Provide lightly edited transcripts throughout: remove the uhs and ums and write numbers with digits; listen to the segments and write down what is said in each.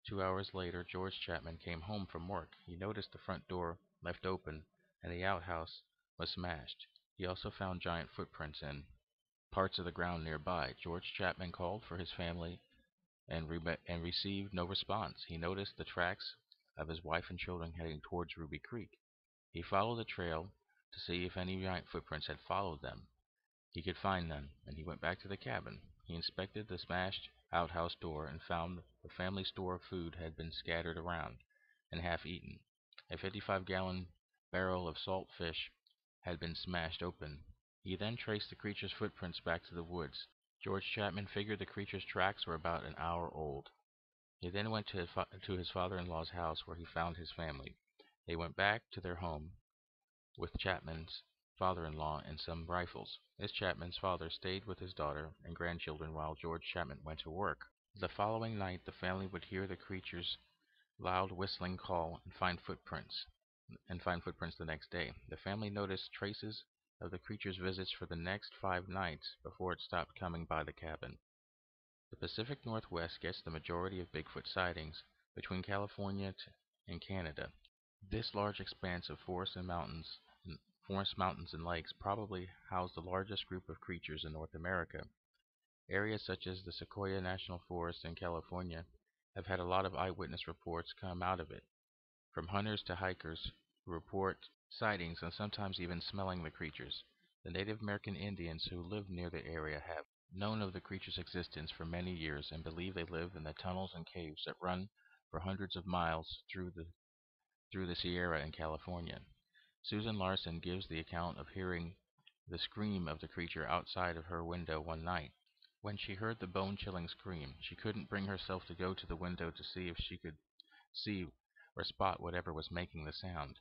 2 hours later, George Chapman came home from work. He noticed the front door left open and the outhouse was smashed. He also found giant footprints in parts of the ground nearby. George Chapman called for his family and received no response. He noticed the tracks of his wife and children heading towards Ruby Creek. He followed the trail to see if any giant footprints had followed them. He could find none, and he went back to the cabin. He inspected the smashed outhouse door and found the family store of food had been scattered around and half eaten. A 55-gallon barrel of salt fish had been smashed open. He then traced the creature's footprints back to the woods. George Chapman figured the creature's tracks were about an hour old. He then went to his father-in-law's house where he found his family. They went back to their home with Chapman's father-in-law and some rifles. Miss Chapman's father stayed with his daughter and grandchildren while George Chapman went to work. The following night, the family would hear the creature's loud whistling call and find footprints the next day. The family noticed traces of the creature's visits for the next 5 nights before it stopped coming by the cabin. The Pacific Northwest gets the majority of Bigfoot sightings between California and Canada. This large expanse of forest mountains and lakes probably house the largest group of creatures in North America. Areas such as the Sequoia National Forest in California have had a lot of eyewitness reports come out of it, from hunters to hikers who report sightings and sometimes even smelling the creatures. The Native American Indians who live near the area have known of the creature's existence for many years and believe they live in the tunnels and caves that run for hundreds of miles through the Sierra in California. Susan Larson gives the account of hearing the scream of the creature outside of her window one night. When she heard the bone-chilling scream, she couldn't bring herself to go to the window to see if she could see or spot whatever was making the sound.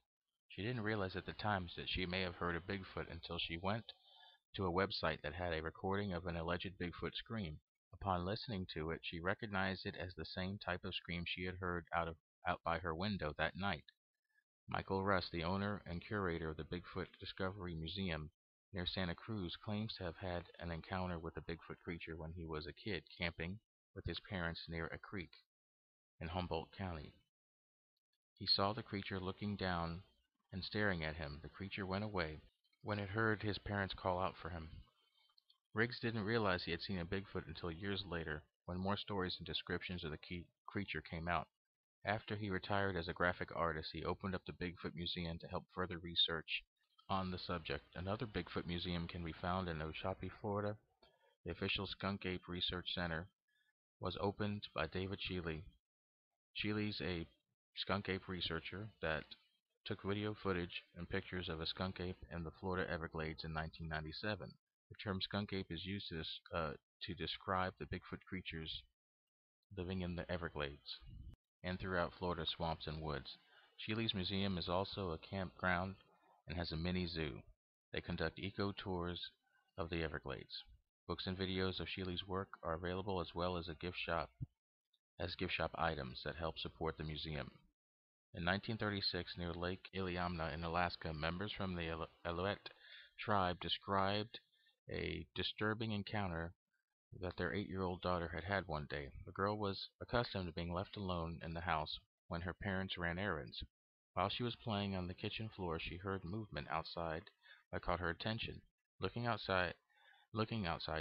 She didn't realize at the time that she may have heard a Bigfoot until she went to a website that had a recording of an alleged Bigfoot scream. Upon listening to it, she recognized it as the same type of scream she had heard out by her window that night. Michael Russ, the owner and curator of the Bigfoot Discovery Museum near Santa Cruz, claims to have had an encounter with a Bigfoot creature when he was a kid camping with his parents near a creek in Humboldt County. He saw the creature looking down and staring at him. The creature went away when it heard his parents call out for him. Riggs didn't realize he had seen a Bigfoot until years later, when more stories and descriptions of the creature came out. After he retired as a graphic artist, he opened up the Bigfoot Museum to help further research on the subject. Another Bigfoot museum can be found in Oshopee, Florida. The official Skunk Ape Research Center was opened by David Shealy. Shealy's a skunk ape researcher that took video footage and pictures of a skunk ape in the Florida Everglades in 1997. The term skunk ape is used to describe the Bigfoot creatures living in the Everglades and throughout Florida swamps and woods. Shealy's museum is also a campground and has a mini zoo. They conduct eco-tours of the Everglades. Books and videos of Shealy's work are available as well as gift shop items that help support the museum. In 1936, near Lake Iliamna in Alaska, members from the Aleut tribe described a disturbing encounter that their 8-year-old daughter had had one day. The girl was accustomed to being left alone in the house when her parents ran errands. While she was playing on the kitchen floor, she heard movement outside that caught her attention. Looking outside,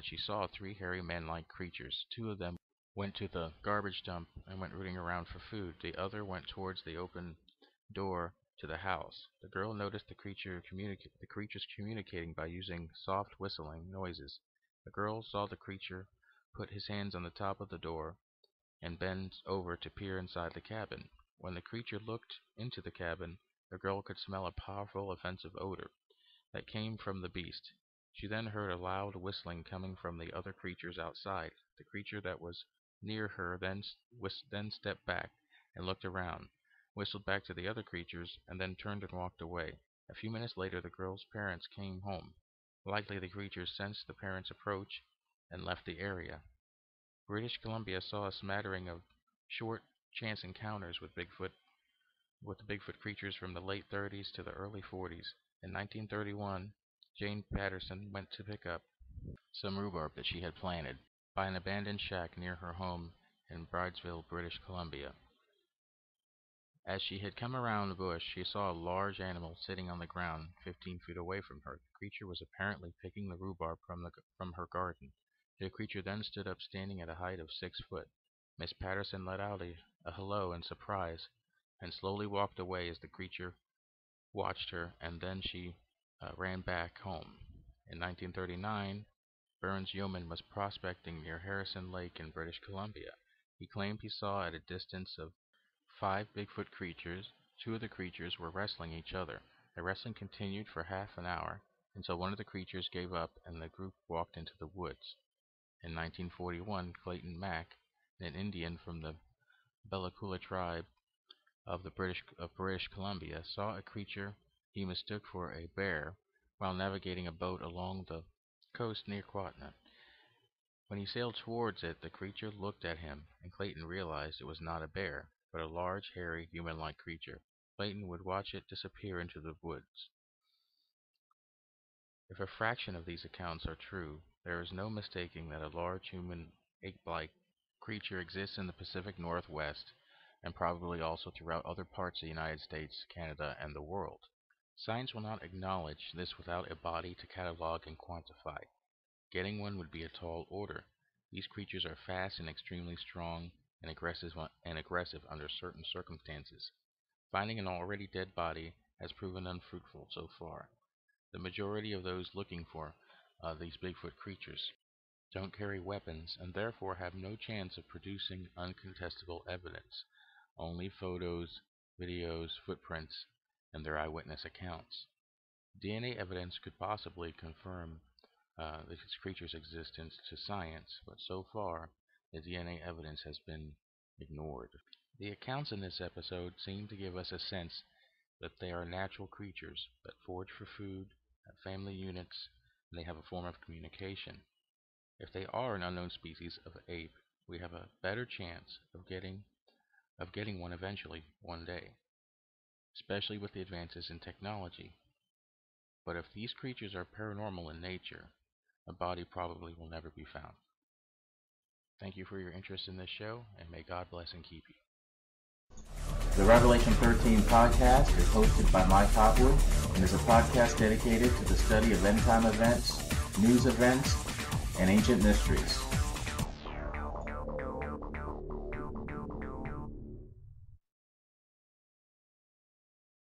she saw 3 hairy man-like creatures. 2 of them went to the garbage dump and went rooting around for food. The other went towards the open door to the house. The girl noticed the creatures communicating by using soft whistling noises. The girl saw the creature put his hands on the top of the door and bend over to peer inside the cabin. When the creature looked into the cabin, the girl could smell a powerful, offensive odor that came from the beast. She then heard a loud whistling coming from the other creatures outside. The creature that was near her then stepped back and looked around, whistled back to the other creatures, and then turned and walked away. A few minutes later, the girl's parents came home. Likely the creatures sensed the parents' approach and left the area. British Columbia saw a smattering of short chance encounters with the Bigfoot creatures from the late 30s to the early 40s. In 1931, Jane Patterson went to pick up some rhubarb that she had planted by an abandoned shack near her home in Bridesville, British Columbia. As she had come around the bush, she saw a large animal sitting on the ground 15 feet away from her. The creature was apparently picking the rhubarb from her garden. The creature then stood up, standing at a height of 6 foot. Miss Patterson let out a hello in surprise and slowly walked away as the creature watched her, and then she ran back home. In 1939, Burns Yeoman was prospecting near Harrison Lake in British Columbia. He claimed he saw at a distance of 5 Bigfoot creatures. 2 of the creatures were wrestling each other. The wrestling continued for half an hour until one of the creatures gave up and the group walked into the woods. In 1941, Clayton Mack, an Indian from the Bellacoola tribe of British Columbia, saw a creature he mistook for a bear while navigating a boat along the coast near Quatna. When he sailed towards it, the creature looked at him, and Clayton realized it was not a bear, but a large, hairy, human-like creature. Clayton would watch it disappear into the woods. If a fraction of these accounts are true, there is no mistaking that a large human ape-like creature exists in the Pacific Northwest and probably also throughout other parts of the United States, Canada, and the world. Science will not acknowledge this without a body to catalog and quantify. Getting one would be a tall order. These creatures are fast and extremely strong and aggressive under certain circumstances. Finding an already dead body has proven unfruitful so far. The majority of those looking for these Bigfoot creatures don't carry weapons and therefore have no chance of producing uncontestable evidence. Only photos, videos, footprints, and their eyewitness accounts. DNA evidence could possibly confirm these creatures' existence to science, but so far the DNA evidence has been ignored. The accounts in this episode seem to give us a sense that they are natural creatures that forage for food, have family units, and they have a form of communication. If they are an unknown species of ape, we have a better chance of getting one eventually, one day, especially with the advances in technology. But if these creatures are paranormal in nature, a body probably will never be found. Thank you for your interest in this show, and may God bless and keep you. The Revelation 13 podcast is hosted by Mike Hopwood and is a podcast dedicated to the study of end-time events, news events, and ancient mysteries.